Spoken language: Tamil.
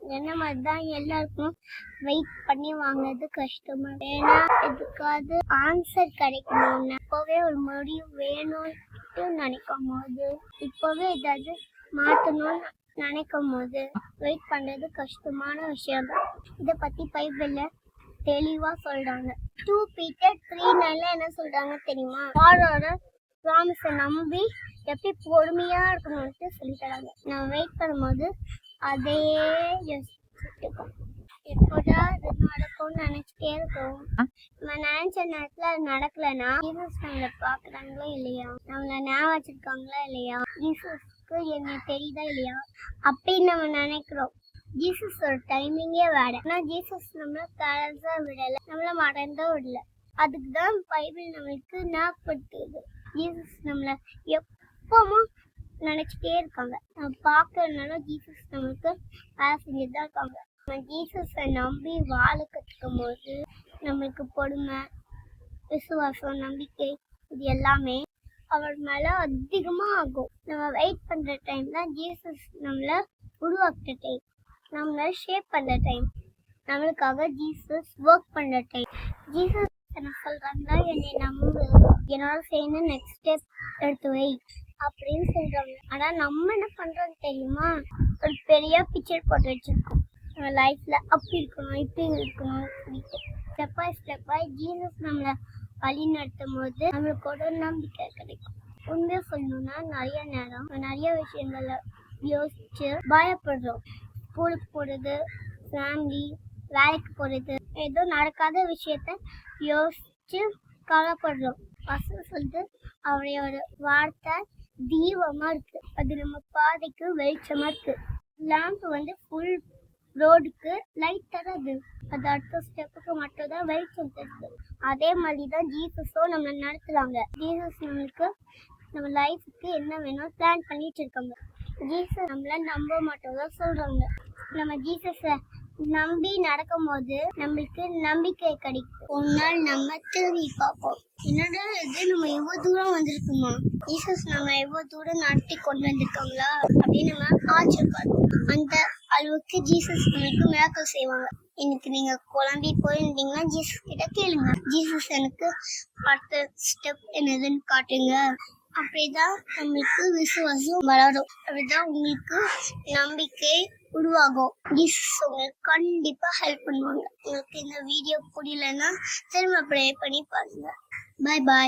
என்ன மாதிரி தான் எல்லாருக்கும் வெயிட் பண்ணி வாங்குறது கஷ்டமா. ஏன்னா இதுக்காவது ஆன்சர் கிடைக்கணும்னு இப்போவே ஒரு முடிவு வேணும்னு நினைக்கும் போது, இப்போவே ஏதாவது மாற்றணும்னு நினைக்கும் போது வெயிட் பண்றது கஷ்டமான விஷயம் தான். இதை பத்தி பைபிள்ல தெளிவா சொல்றாங்க. 2 Peter 3:9 என்ன சொல்றாங்க தெரியுமா? யாரோட ப்ராமிஸை நம்பி எப்படி பொறுமையா இருக்கணும்னு சொல்லி தராங்க. நம்ம வெயிட் பண்ணும்போது அதையே யோசிச்சுருக்கோம். எப்போதா அது நடக்கும்னு நினைச்சிட்டே இருக்கோம். நம்ம நினைச்ச நேரத்துல அது நடக்கலன்னா ஜீசஸ் நம்மளை பாக்குறாங்களா இல்லையா, நம்மள ஞாபகம் வச்சிருக்காங்களா இல்லையா, ஜீசஸ்க்கு என்ன தெரியுதா இல்லையா அப்படின்னு நம்ம நினைக்கிறோம். ஜீசஸோட டைமிங்கே வேற. ஆனா ஜீசஸ் நம்மள கேர்லெஸ்ஸா விடல, நம்மள மறந்தோ விடல. அதுக்குதான் பைபிள் நம்மளுக்கு ஞாபகப்படுத்துது. ஜீசஸ் நம்மள எப்பவும் நினைச்சிட்டே இருக்காங்க. நம்ம பார்க்கறதுனால ஜீசஸ் நம்மளுக்கு வேலை செஞ்சுட்டு தான் இருக்காங்க. நம்ம ஜீசஸை நம்பி வாழ கற்றுக்கும் போது நம்மளுக்கு பொறுமை, விசுவாசம், நம்பிக்கை இது எல்லாமே அவர் மேல அதிகமா ஆகும். நம்ம வெயிட் பண்ற டைம் தான் ஜீசஸ் நம்மள உருவாக்குற டைம், நம்மள ஷேப் பண்ற டைம், நம்மளுக்காக ஜீசஸ் ஒர்க் பண்ற டைம். ஜீசஸ் என்ன சொல்றாங்களா, என்னை நம்பு, என்னோட சேர்ந்து நெக்ஸ்ட் ஸ்டெப் எடுத்து வை அப்படின்னு சொல்றாங்க. ஆனா நம்ம என்ன பண்றோம் தெரியுமா? ஒரு பெரிய பிக்சர் போட்டு வச்சிருக்கோம் நம்ம லைஃப்ல, அப்படி இருக்கணும் இப்படி இருக்கணும் சொல்லிட்டு ஸ்டெப் பை ஸ்டெப்பா ஜீசஸ் நம்மளை வழி நடத்தும் போது நம்மளுக்கு ஒரு நம்பிக்கை கிடைக்கும். உண்மையா சொல்லணும்னா நிறைய நேரம் நிறைய விஷயங்கள யோசிச்சு பயப்படுறோம். ஸ்கூலுக்கு போறது, ஃபேமிலி, வேலைக்கு போறது, ஏதோ நடக்காத விஷயத்த யோசிச்சு கவலைப்படுறோம். பசங்க சொல்லிட்டு அவரையோட வார்த்தை தீபமா இருக்கு, அது நம்ம பாதைக்கு வெளிச்சமா இருக்கு. லேம்ப் ஃபுல் ரோடுக்கு லைட் தராது, அது அடுத்த ஸ்டெப்புக்கு மட்டும் தான் வெளிச்சம் தருது. அதே மாதிரிதான் ஜீசஸும் நம்ம நடத்துறாங்க. ஜீசஸ் நம்மளுக்கு நம்ம லைஃபுக்கு என்ன வேணும் பிளான் பண்ணிட்டு இருக்காங்க. ஜீசஸ் நம்மள நம்ப மாட்டோம் தான் சொல்றாங்க. நம்ம ஜீசஸை நம்பி நடக்கும் போது நம்மளுக்கு நம்பிக்கை கிடைக்கும். ஒரு நாள் நம்ம திரும்பி பார்ப்போம், என்னடா இது நம்ம எவ்வளவு தூரம் வந்திருக்குமா, ஜீசஸ் நம்ம எவ்வளவு தூரம் நடத்தி கொண்டு வந்திருக்காங்களா அப்படின்னு நம்ம ஆச்சரியப்படுவோம். அந்த அளவுக்கு ஜீசஸ் நம்மளுக்கு மிராக்கிள் செய்வாங்க. இன்னைக்கு நீங்க குழம்பி போயிருந்தீங்கன்னா ஜீசஸ் கிட்ட கேளுங்க, ஜீசஸ் எனக்கு அடுத்த ஸ்டெப் என்னதுன்னு காட்டுங்க. அப்படிதான் நம்மளுக்கு விசுவாசம் வளரும், அப்படிதான் உங்களுக்கு நம்பிக்கை உருவாகும். ஜீசஸ் உங்களுக்கு கண்டிப்பா ஹெல்ப் பண்ணுவாங்க. உங்களுக்கு இந்த வீடியோ புரியலன்னா திரும்ப ப்ரே பண்ணி பாருங்க. பாய் பாய்.